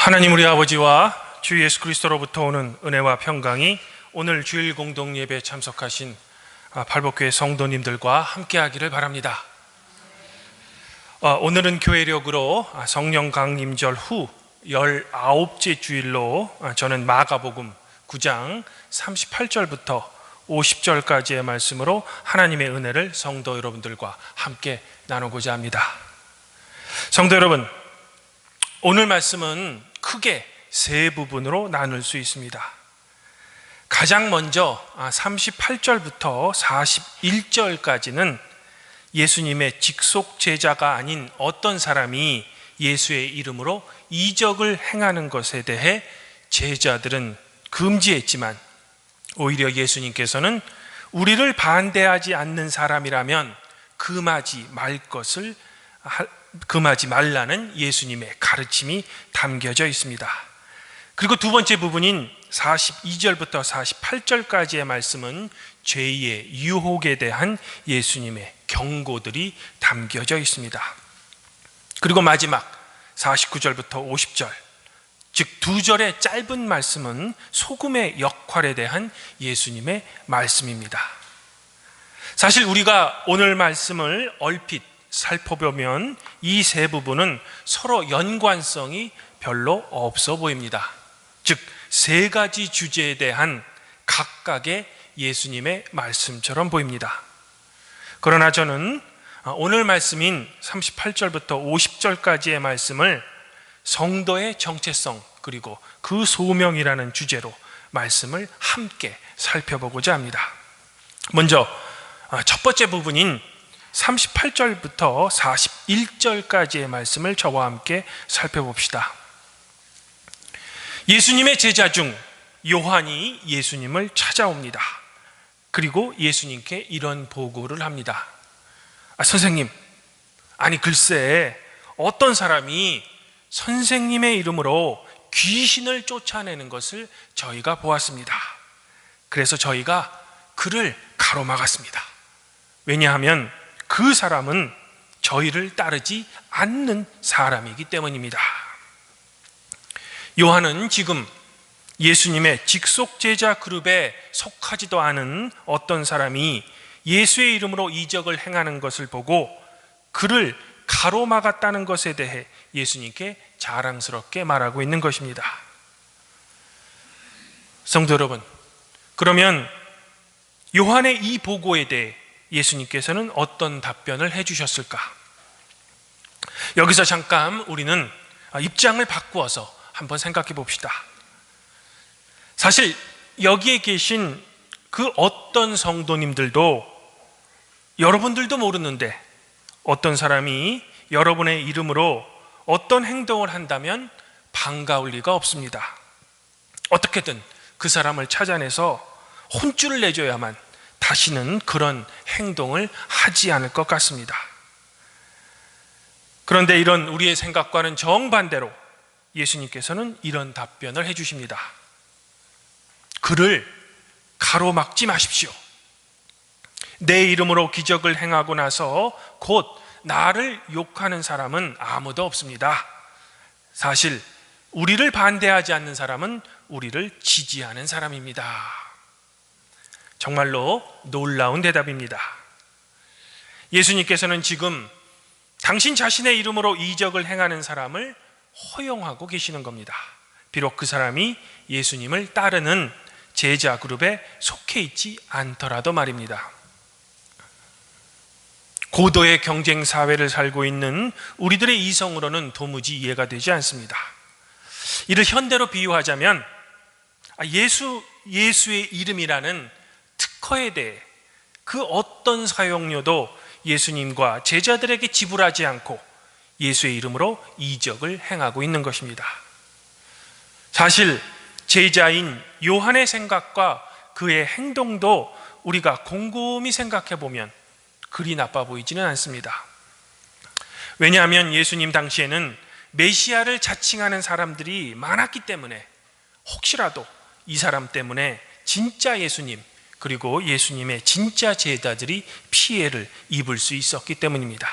하나님 우리 아버지와 주 예수 그리스도로부터 오는 은혜와 평강이 오늘 주일 공동 예배에 참석하신 팔복교회 성도님들과 함께하기를 바랍니다. 오늘은 교회력으로 성령 강림절 후 19째 주일로 저는 마가복음 9장 38절부터 50절까지의 말씀으로 하나님의 은혜를 성도 여러분들과 함께 나누고자 합니다. 성도 여러분, 오늘 말씀은 크게 세 부분으로 나눌 수 있습니다. 가장 먼저 38절부터 41절까지는 예수님의 직속 제자가 아닌 어떤 사람이 예수의 이름으로 이적을 행하는 것에 대해 제자들은 금지했지만 오히려 예수님께서는 우리를 반대하지 않는 사람이라면 금하지 말라는 예수님의 가르침이 담겨져 있습니다. 그리고 두 번째 부분인 42절부터 48절까지의 말씀은 죄의 유혹에 대한 예수님의 경고들이 담겨져 있습니다. 그리고 마지막 49절부터 50절, 즉 두 절의 짧은 말씀은 소금의 역할에 대한 예수님의 말씀입니다. 사실 우리가 오늘 말씀을 얼핏 살펴보면 이 세 부분은 서로 연관성이 별로 없어 보입니다. 즉 세 가지 주제에 대한 각각의 예수님의 말씀처럼 보입니다. 그러나 저는 오늘 말씀인 38절부터 50절까지의 말씀을 성도의 정체성 그리고 그 소명이라는 주제로 말씀을 함께 살펴보고자 합니다. 먼저 첫 번째 부분인 38절부터 41절까지의 말씀을 저와 함께 살펴봅시다. 예수님의 제자 중 요한이 예수님을 찾아옵니다. 그리고 예수님께 이런 보고를 합니다. 선생님, 아니 글쎄 어떤 사람이 선생님의 이름으로 귀신을 쫓아내는 것을 저희가 보았습니다. 그래서 저희가 그를 가로막았습니다. 왜냐하면 그 사람은 저희를 따르지 않는 사람이기 때문입니다. 요한은 지금 예수님의 직속 제자 그룹에 속하지도 않은 어떤 사람이 예수의 이름으로 이적을 행하는 것을 보고 그를 가로막았다는 것에 대해 예수님께 자랑스럽게 말하고 있는 것입니다. 성도 여러분, 그러면 요한의 이 보고에 대해 예수님께서는 어떤 답변을 해주셨을까? 여기서 잠깐 우리는 입장을 바꾸어서 한번 생각해 봅시다. 사실 여기에 계신 그 어떤 성도님들도 여러분들도 모르는데 어떤 사람이 여러분의 이름으로 어떤 행동을 한다면 반가울 리가 없습니다. 어떻게든 그 사람을 찾아내서 혼쭐을 내줘야만 다시는 그런 행동을 하지 않을 것 같습니다. 그런데 이런 우리의 생각과는 정반대로 예수님께서는 이런 답변을 해주십니다. 그를 가로막지 마십시오. 내 이름으로 기적을 행하고 나서 곧 나를 욕하는 사람은 아무도 없습니다. 사실 우리를 반대하지 않는 사람은 우리를 지지하는 사람입니다. 정말로 놀라운 대답입니다. 예수님께서는 지금 당신 자신의 이름으로 이적을 행하는 사람을 허용하고 계시는 겁니다. 비록 그 사람이 예수님을 따르는 제자 그룹에 속해 있지 않더라도 말입니다. 고도의 경쟁 사회를 살고 있는 우리들의 이성으로는 도무지 이해가 되지 않습니다. 이를 현대로 비유하자면 예수의 이름이라는 특허에 대해 그 어떤 사용료도 예수님과 제자들에게 지불하지 않고 예수의 이름으로 이적을 행하고 있는 것입니다. 사실 제자인 요한의 생각과 그의 행동도 우리가 곰곰이 생각해 보면 그리 나빠 보이지는 않습니다. 왜냐하면 예수님 당시에는 메시아를 자칭하는 사람들이 많았기 때문에 혹시라도 이 사람 때문에 진짜 예수님 그리고 예수님의 진짜 제자들이 피해를 입을 수 있었기 때문입니다.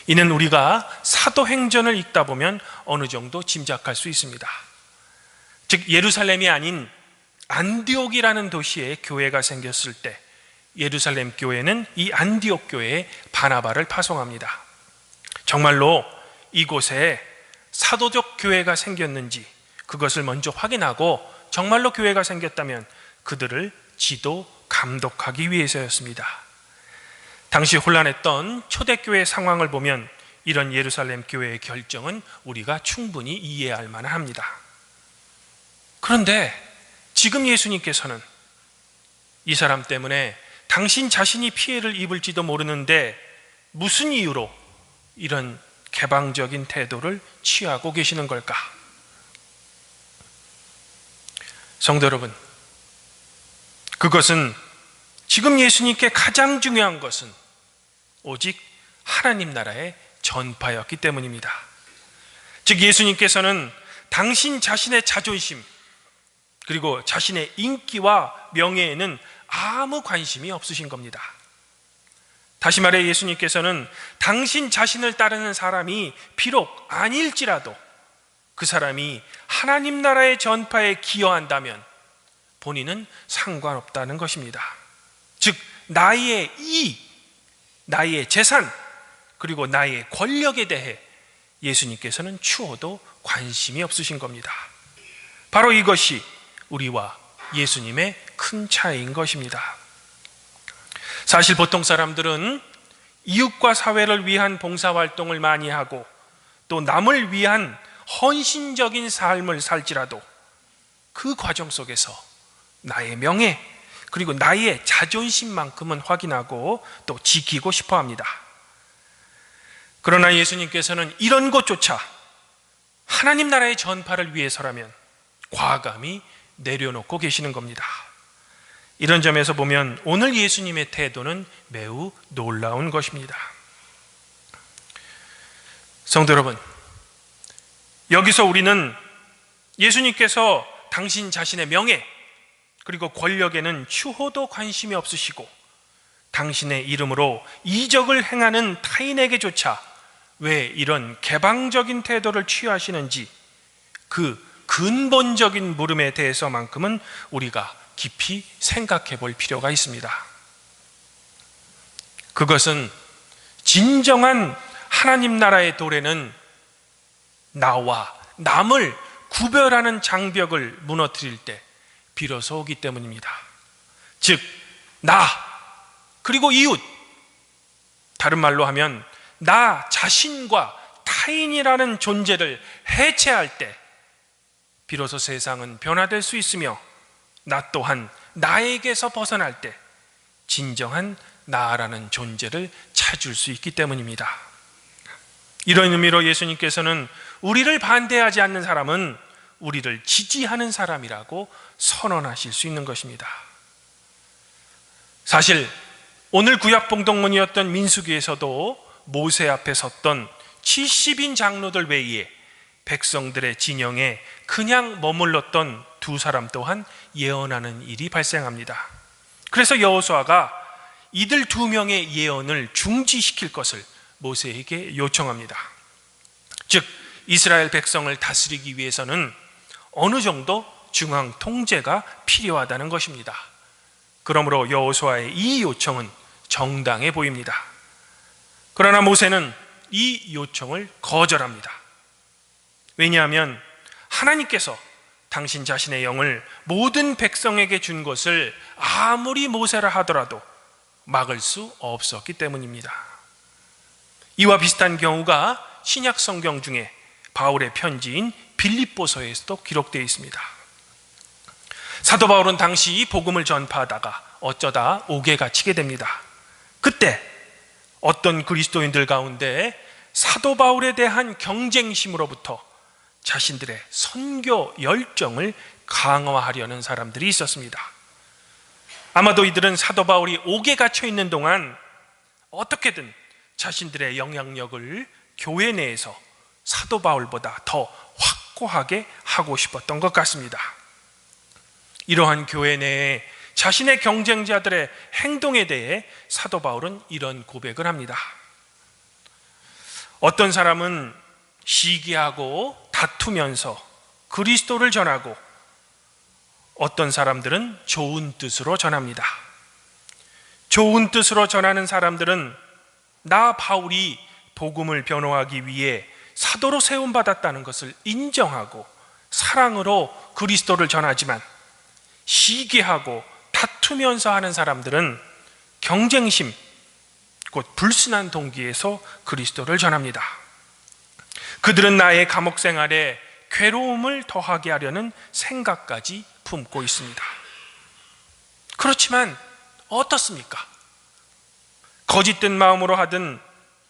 이는 우리가 사도행전을 읽다 보면 어느 정도 짐작할 수 있습니다. 즉 예루살렘이 아닌 안디옥이라는 도시에 교회가 생겼을 때 예루살렘 교회는 이 안디옥 교회에 바나바를 파송합니다. 정말로 이곳에 사도적 교회가 생겼는지 그것을 먼저 확인하고 정말로 교회가 생겼다면 그들을 지도 감독하기 위해서였습니다. 당시 혼란했던 초대교회 상황을 보면 이런 예루살렘 교회의 결정은 우리가 충분히 이해할 만합니다. 그런데 지금 예수님께서는 이 사람 때문에 당신 자신이 피해를 입을지도 모르는데 무슨 이유로 이런 개방적인 태도를 취하고 계시는 걸까? 성도 여러분, 그것은 지금 예수님께 가장 중요한 것은 오직 하나님 나라의 전파였기 때문입니다. 즉 예수님께서는 당신 자신의 자존심 그리고 자신의 인기와 명예에는 아무 관심이 없으신 겁니다. 다시 말해 예수님께서는 당신 자신을 따르는 사람이 비록 아닐지라도 그 사람이 하나님 나라의 전파에 기여한다면 본인은 상관없다는 것입니다. 즉 나의 이익, 나의 재산 그리고 나의 권력에 대해 예수님께서는 추호도 관심이 없으신 겁니다. 바로 이것이 우리와 예수님의 큰 차이인 것입니다. 사실 보통 사람들은 이웃과 사회를 위한 봉사활동을 많이 하고 또 남을 위한 헌신적인 삶을 살지라도 그 과정 속에서 나의 명예 그리고 나의 자존심만큼은 확인하고 또 지키고 싶어 합니다. 그러나 예수님께서는 이런 것조차 하나님 나라의 전파를 위해서라면 과감히 내려놓고 계시는 겁니다. 이런 점에서 보면 오늘 예수님의 태도는 매우 놀라운 것입니다. 성도 여러분, 여기서 우리는 예수님께서 당신 자신의 명예 그리고 권력에는 추호도 관심이 없으시고 당신의 이름으로 이적을 행하는 타인에게조차 왜 이런 개방적인 태도를 취하시는지 그 근본적인 물음에 대해서만큼은 우리가 깊이 생각해 볼 필요가 있습니다. 그것은 진정한 하나님 나라의 도래는 나와 남을 구별하는 장벽을 무너뜨릴 때 비로소 오기 때문입니다. 즉, 나 그리고 이웃, 다른 말로 하면 나 자신과 타인이라는 존재를 해체할 때 비로소 세상은 변화될 수 있으며 나 또한 나에게서 벗어날 때 진정한 나라는 존재를 찾을 수 있기 때문입니다. 이런 의미로 예수님께서는 우리를 반대하지 않는 사람은 우리를 지지하는 사람이라고 선언하실 수 있는 것입니다. 사실 오늘 구약 봉독문이었던 민수기에서도 모세 앞에 섰던 70인 장로들 외에 백성들의 진영에 그냥 머물렀던 두 사람 또한 예언하는 일이 발생합니다. 그래서 여호수아가 이들 두 명의 예언을 중지시킬 것을 모세에게 요청합니다. 즉 이스라엘 백성을 다스리기 위해서는 어느 정도 중앙 통제가 필요하다는 것입니다. 그러므로 여호수아의 이 요청은 정당해 보입니다. 그러나 모세는 이 요청을 거절합니다. 왜냐하면 하나님께서 당신 자신의 영을 모든 백성에게 준 것을 아무리 모세라 하더라도 막을 수 없었기 때문입니다. 이와 비슷한 경우가 신약 성경 중에 바울의 편지인 빌립보서에서도 기록되어 있습니다. 사도 바울은 당시 복음을 전파하다가 어쩌다 옥에가 치게 됩니다. 그때 어떤 그리스도인들 가운데 사도 바울에 대한 경쟁심으로부터 자신들의 선교 열정을 강화하려는 사람들이 있었습니다. 아마도 이들은 사도 바울이 옥에 갇혀 있는 동안 어떻게든 자신들의 영향력을 교회 내에서 사도 바울보다 더 확고하게 하고 싶었던 것 같습니다. 이러한 교회 내에 자신의 경쟁자들의 행동에 대해 사도 바울은 이런 고백을 합니다. 어떤 사람은 시기하고 다투면서 그리스도를 전하고, 어떤 사람들은 좋은 뜻으로 전합니다. 좋은 뜻으로 전하는 사람들은 나 바울이 복음을 변호하기 위해 사도로 세움받았다는 것을 인정하고 사랑으로 그리스도를 전하지만, 시기하고 다투면서 하는 사람들은 경쟁심, 곧 불순한 동기에서 그리스도를 전합니다. 그들은 나의 감옥 생활에 괴로움을 더하게 하려는 생각까지 품고 있습니다. 그렇지만 어떻습니까? 거짓된 마음으로 하든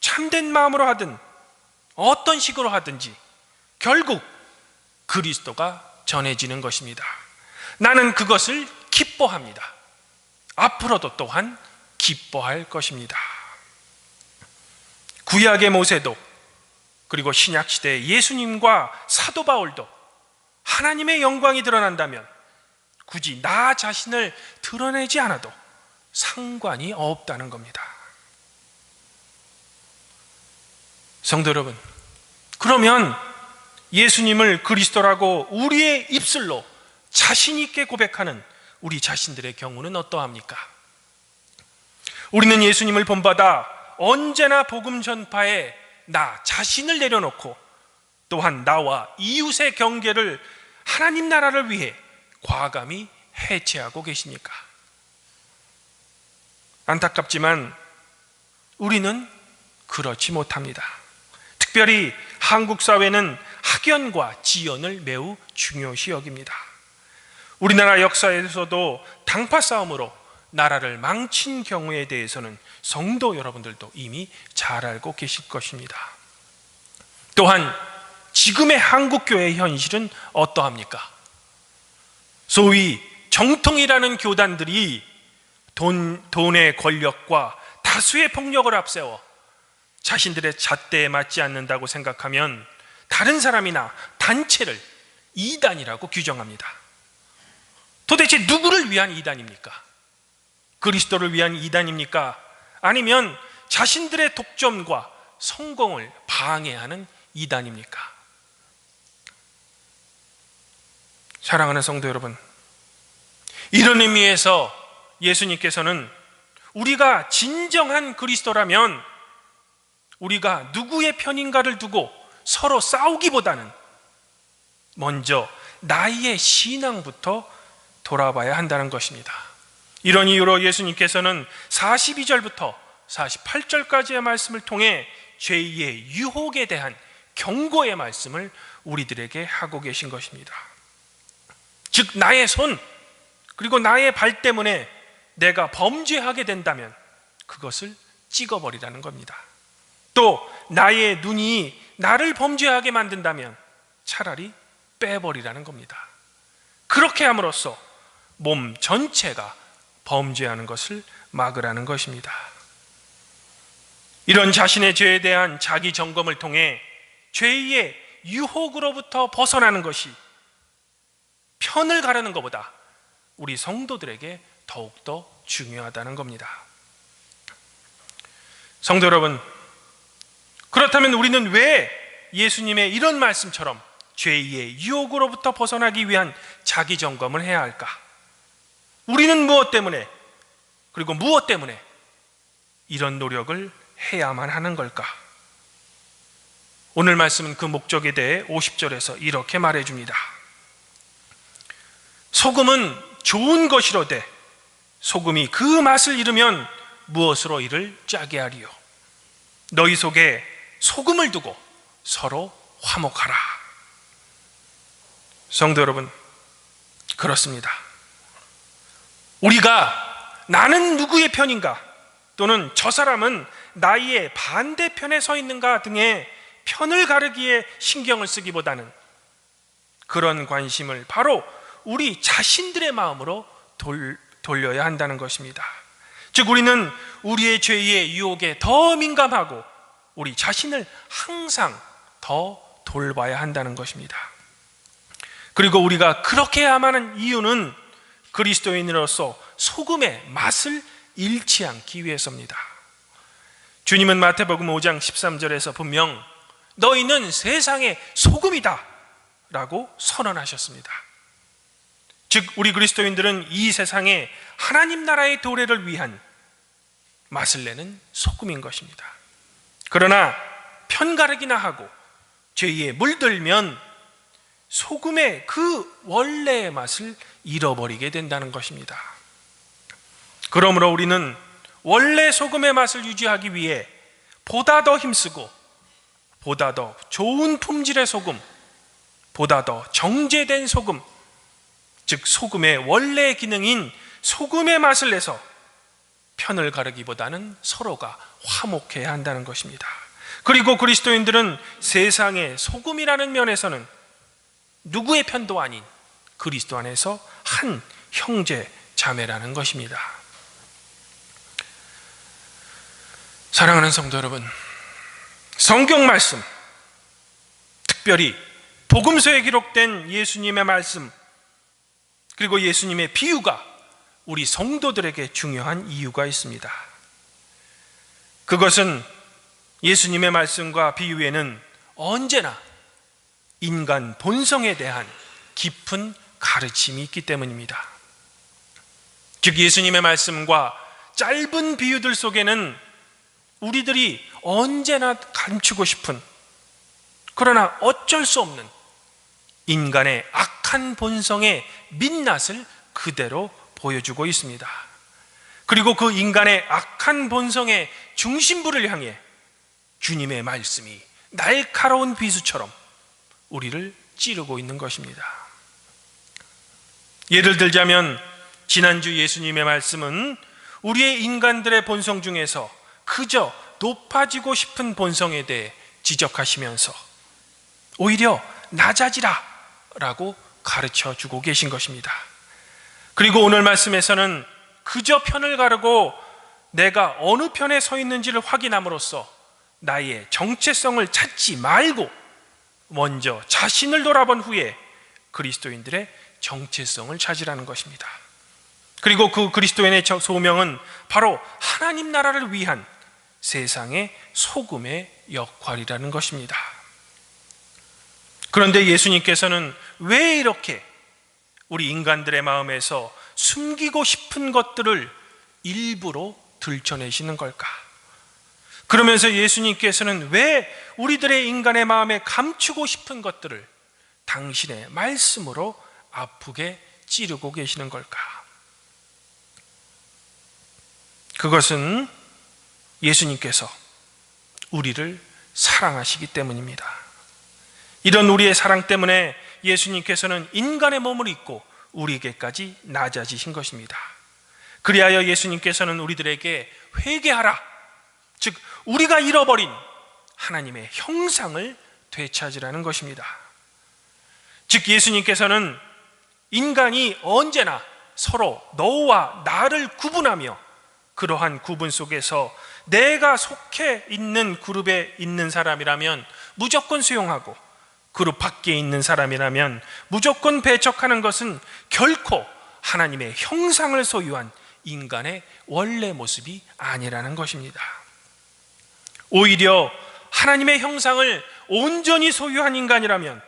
참된 마음으로 하든 어떤 식으로 하든지 결국 그리스도가 전해지는 것입니다. 나는 그것을 기뻐합니다. 앞으로도 또한 기뻐할 것입니다. 구약의 모세도, 그리고 신약시대의 예수님과 사도 바울도 하나님의 영광이 드러난다면 굳이 나 자신을 드러내지 않아도 상관이 없다는 겁니다. 성도 여러분, 그러면 예수님을 그리스도라고 우리의 입술로 자신 있게 고백하는 우리 자신들의 경우는 어떠합니까? 우리는 예수님을 본받아 언제나 복음 전파에 나 자신을 내려놓고, 또한 나와 이웃의 경계를 하나님 나라를 위해 과감히 해체하고 계십니까? 안타깝지만 우리는 그렇지 못합니다. 특별히 한국 사회는 학연과 지연을 매우 중요시 여깁니다. 우리나라 역사에서도 당파 싸움으로 나라를 망친 경우에 대해서는 성도 여러분들도 이미 잘 알고 계실 것입니다. 또한 지금의 한국교회의 현실은 어떠합니까? 소위 정통이라는 교단들이 돈의 권력과 다수의 폭력을 앞세워 자신들의 잣대에 맞지 않는다고 생각하면 다른 사람이나 단체를 이단이라고 규정합니다. 도대체 누구를 위한 이단입니까? 그리스도를 위한 이단입니까? 아니면 자신들의 독점과 성공을 방해하는 이단입니까? 사랑하는 성도 여러분, 이런 의미에서 예수님께서는 우리가 진정한 그리스도라면 우리가 누구의 편인가를 두고 서로 싸우기보다는 먼저 나의 신앙부터 돌아봐야 한다는 것입니다. 이런 이유로 예수님께서는 42절부터 48절까지의 말씀을 통해 죄의 유혹에 대한 경고의 말씀을 우리들에게 하고 계신 것입니다. 즉 나의 손 그리고 나의 발 때문에 내가 범죄하게 된다면 그것을 찍어버리라는 겁니다. 또 나의 눈이 나를 범죄하게 만든다면 차라리 빼버리라는 겁니다. 그렇게 함으로써 몸 전체가 범죄하는 것을 막으라는 것입니다. 이런 자신의 죄에 대한 자기 점검을 통해 죄의 유혹으로부터 벗어나는 것이 편을 가르는 것보다 우리 성도들에게 더욱더 중요하다는 겁니다. 성도 여러분, 그렇다면 우리는 왜 예수님의 이런 말씀처럼 죄의 유혹으로부터 벗어나기 위한 자기 점검을 해야 할까? 우리는 무엇 때문에, 그리고 무엇 때문에 이런 노력을 해야만 하는 걸까? 오늘 말씀은 그 목적에 대해 50절에서 이렇게 말해줍니다. 소금은 좋은 것이로되 소금이 그 맛을 잃으면 무엇으로 이를 짜게 하리요? 너희 속에 소금을 두고 서로 화목하라. 성도 여러분, 그렇습니다. 우리가 나는 누구의 편인가, 또는 저 사람은 나의 반대편에 서 있는가 등의 편을 가르기에 신경을 쓰기보다는 그런 관심을 바로 우리 자신들의 마음으로 돌려야 한다는 것입니다. 즉 우리는 우리의 죄의 유혹에 더 민감하고 우리 자신을 항상 더 돌봐야 한다는 것입니다. 그리고 우리가 그렇게 해야만 하는 이유는 그리스도인으로서 소금의 맛을 잃지 않기 위해서입니다. 주님은 마태복음 5장 13절에서 분명 너희는 세상의 소금이다 라고 선언하셨습니다. 즉 우리 그리스도인들은 이 세상에 하나님 나라의 도래를 위한 맛을 내는 소금인 것입니다. 그러나 편가르기나 하고 죄에 물들면 소금의 그 원래의 맛을 잃어버리게 된다는 것입니다. 그러므로 우리는 원래 소금의 맛을 유지하기 위해 보다 더 힘쓰고 보다 더 좋은 품질의 소금, 보다 더 정제된 소금, 즉 소금의 원래 기능인 소금의 맛을 내서 편을 가르기보다는 서로가 화목해야 한다는 것입니다. 그리고 그리스도인들은 세상의 소금이라는 면에서는 누구의 편도 아닌 그리스도 안에서 한 형제 자매라는 것입니다. 사랑하는 성도 여러분, 성경 말씀, 특별히 복음서에 기록된 예수님의 말씀, 그리고 예수님의 비유가 우리 성도들에게 중요한 이유가 있습니다. 그것은 예수님의 말씀과 비유에는 언제나 인간 본성에 대한 깊은 가르침이 있기 때문입니다. 즉 예수님의 말씀과 짧은 비유들 속에는 우리들이 언제나 감추고 싶은, 그러나 어쩔 수 없는 인간의 악한 본성의 민낯을 그대로 보여주고 있습니다. 그리고 그 인간의 악한 본성의 중심부를 향해 주님의 말씀이 날카로운 비수처럼 우리를 찌르고 있는 것입니다. 예를 들자면 지난주 예수님의 말씀은 우리의 인간들의 본성 중에서 그저 높아지고 싶은 본성에 대해 지적하시면서 오히려 낮아지라 라고 가르쳐 주고 계신 것입니다. 그리고 오늘 말씀에서는 그저 편을 가르고 내가 어느 편에 서 있는지를 확인함으로써 나의 정체성을 찾지 말고 먼저 자신을 돌아본 후에 그리스도인들의 정체성을 찾으라는 것입니다. 그리고 그 그리스도인의 소명은 바로 하나님 나라를 위한 세상의 소금의 역할이라는 것입니다. 그런데 예수님께서는 왜 이렇게 우리 인간들의 마음에서 숨기고 싶은 것들을 일부러 들춰내시는 걸까? 그러면서 예수님께서는 왜 우리들의 인간의 마음에 감추고 싶은 것들을 당신의 말씀으로 아프게 찌르고 계시는 걸까? 그것은 예수님께서 우리를 사랑하시기 때문입니다. 이런 우리의 사랑 때문에 예수님께서는 인간의 몸을 입고 우리에게까지 낮아지신 것입니다. 그리하여 예수님께서는 우리들에게 회개하라, 즉 우리가 잃어버린 하나님의 형상을 되찾으라는 것입니다. 즉 예수님께서는 인간이 언제나 서로 너와 나를 구분하며 그러한 구분 속에서 내가 속해 있는 그룹에 있는 사람이라면 무조건 수용하고 그룹 밖에 있는 사람이라면 무조건 배척하는 것은 결코 하나님의 형상을 소유한 인간의 원래 모습이 아니라는 것입니다. 오히려 하나님의 형상을 온전히 소유한 인간이라면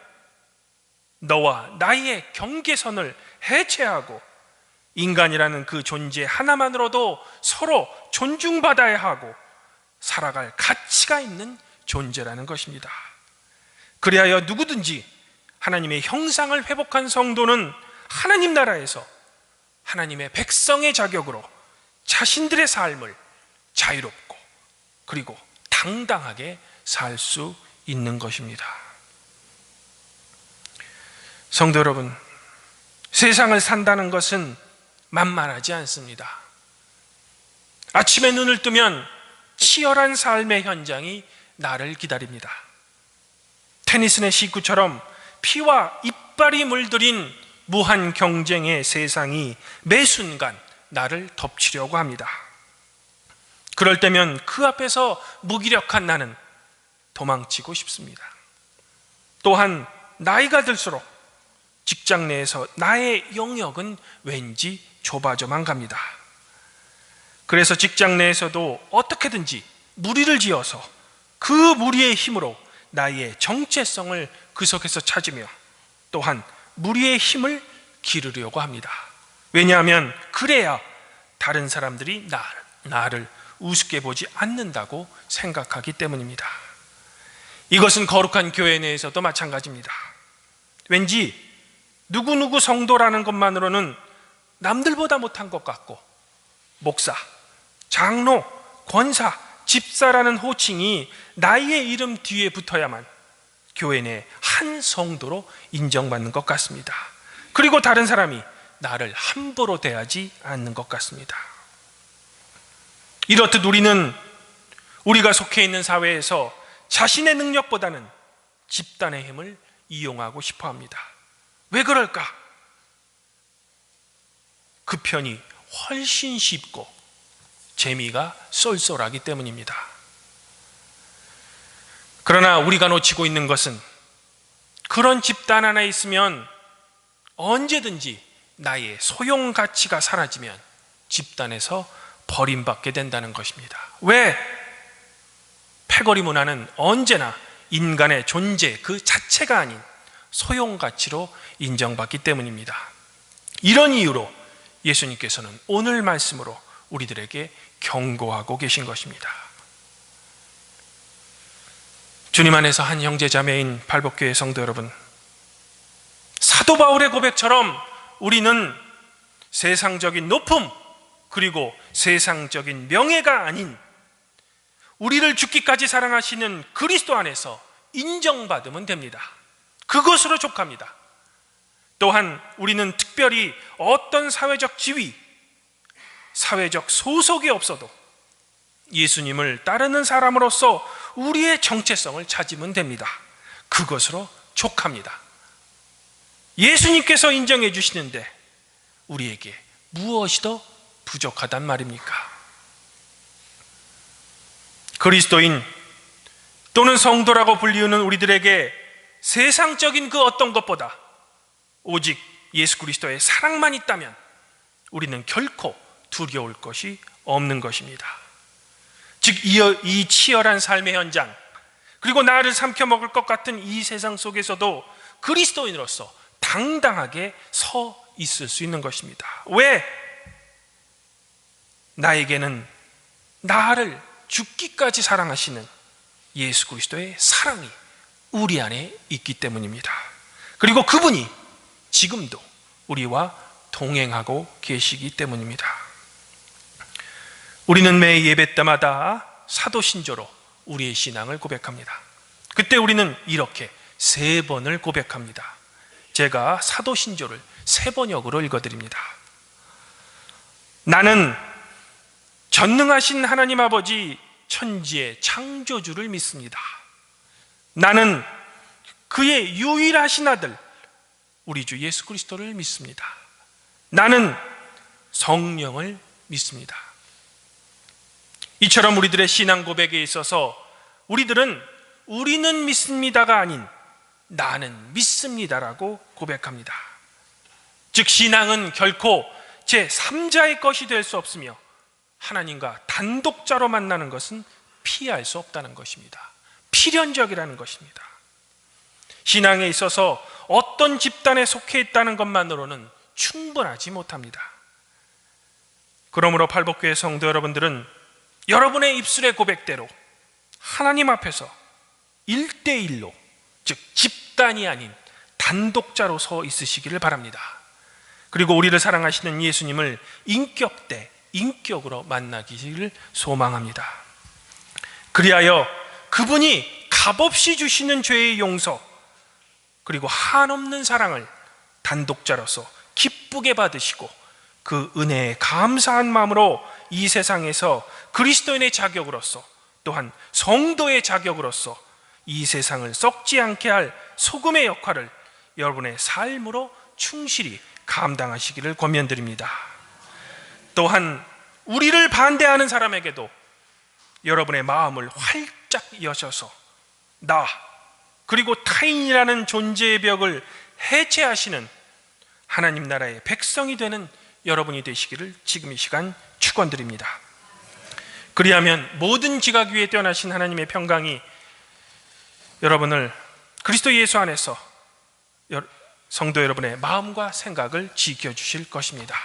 너와 나의 경계선을 해체하고 인간이라는 그 존재 하나만으로도 서로 존중받아야 하고 살아갈 가치가 있는 존재라는 것입니다. 그리하여 누구든지 하나님의 형상을 회복한 성도는 하나님 나라에서 하나님의 백성의 자격으로 자신들의 삶을 자유롭고 그리고 당당하게 살 수 있는 것입니다. 성도 여러분, 세상을 산다는 것은 만만하지 않습니다. 아침에 눈을 뜨면 치열한 삶의 현장이 나를 기다립니다. 테니스의 시구처럼 피와 이빨이 물들인 무한 경쟁의 세상이 매 순간 나를 덮치려고 합니다. 그럴 때면 그 앞에서 무기력한 나는 도망치고 싶습니다. 또한 나이가 들수록 직장 내에서 나의 영역은 왠지 좁아져만 갑니다. 그래서 직장 내에서도 어떻게든지 무리를 지어서 그 무리의 힘으로 나의 정체성을 그 속에서 찾으며 또한 무리의 힘을 기르려고 합니다. 왜냐하면 그래야 다른 사람들이 나를 우습게 보지 않는다고 생각하기 때문입니다. 이것은 거룩한 교회 내에서도 마찬가지입니다. 왠지 누구누구 성도라는 것만으로는 남들보다 못한 것 같고 목사, 장로, 권사, 집사라는 호칭이 나의 이름 뒤에 붙어야만 교회 내 한 성도로 인정받는 것 같습니다. 그리고 다른 사람이 나를 함부로 대하지 않는 것 같습니다. 이렇듯 우리는 우리가 속해 있는 사회에서 자신의 능력보다는 집단의 힘을 이용하고 싶어 합니다. 왜 그럴까? 그 편이 훨씬 쉽고 재미가 쏠쏠하기 때문입니다. 그러나 우리가 놓치고 있는 것은 그런 집단 하나에 있으면 언제든지 나의 소용 가치가 사라지면 집단에서 버림받게 된다는 것입니다. 왜? 패거리 문화는 언제나 인간의 존재 그 자체가 아닌 소용 가치로 인정받기 때문입니다. 이런 이유로 예수님께서는 오늘 말씀으로 우리들에게 경고하고 계신 것입니다. 주님 안에서 한 형제자매인 팔복교회 성도 여러분, 사도 바울의 고백처럼 우리는 세상적인 높음 그리고 세상적인 명예가 아닌 우리를 죽기까지 사랑하시는 그리스도 안에서 인정받으면 됩니다. 그것으로 족합니다. 또한 우리는 특별히 어떤 사회적 지위, 사회적 소속이 없어도 예수님을 따르는 사람으로서 우리의 정체성을 찾으면 됩니다. 그것으로 족합니다. 예수님께서 인정해 주시는데 우리에게 무엇이 더 부족하단 말입니까? 그리스도인 또는 성도라고 불리우는 우리들에게 세상적인 그 어떤 것보다 오직 예수 그리스도의 사랑만 있다면 우리는 결코 두려울 것이 없는 것입니다. 즉 이 치열한 삶의 현장 그리고 나를 삼켜먹을 것 같은 이 세상 속에서도 그리스도인으로서 당당하게 서 있을 수 있는 것입니다. 왜? 나에게는 나를 죽기까지 사랑하시는 예수 그리스도의 사랑이 우리 안에 있기 때문입니다. 그리고 그분이 지금도 우리와 동행하고 계시기 때문입니다. 우리는 매 예배 때마다 사도신조로 우리의 신앙을 고백합니다. 그때 우리는 이렇게 3번을 고백합니다. 제가 사도신조를 3번역으로 읽어드립니다. 나는 전능하신 하나님 아버지 천지의 창조주를 믿습니다. 나는 그의 유일하신 아들 우리 주 예수 그리스도를 믿습니다. 나는 성령을 믿습니다. 이처럼 우리들의 신앙 고백에 있어서 우리는 믿습니다가 아닌 나는 믿습니다라고 고백합니다. 즉 신앙은 결코 제3자의 것이 될 수 없으며 하나님과 단독자로 만나는 것은 피할 수 없다는 것입니다. 필연적이라는 것입니다. 신앙에 있어서 어떤 집단에 속해 있다는 것만으로는 충분하지 못합니다. 그러므로 팔복교회 성도 여러분들은 여러분의 입술의 고백대로 하나님 앞에서 1대1로 즉 집단이 아닌 단독자로 서 있으시기를 바랍니다. 그리고 우리를 사랑하시는 예수님을 인격 대 인격으로 만나기를 소망합니다. 그리하여 그분이 값없이 주시는 죄의 용서 그리고 한없는 사랑을 단독자로서 기쁘게 받으시고 그 은혜에 감사한 마음으로 이 세상에서 그리스도인의 자격으로서 또한 성도의 자격으로서 이 세상을 썩지 않게 할 소금의 역할을 여러분의 삶으로 충실히 감당하시기를 권면드립니다. 또한 우리를 반대하는 사람에게도 여러분의 마음을 활짝 여셔서 나 그리고 타인이라는 존재의 벽을 해체하시는 하나님 나라의 백성이 되는 여러분이 되시기를 지금 이 시간 축원드립니다. 그리하면 모든 지각 위에 뛰어나신 하나님의 평강이 여러분을 그리스도 예수 안에서 성도 여러분의 마음과 생각을 지켜주실 것입니다.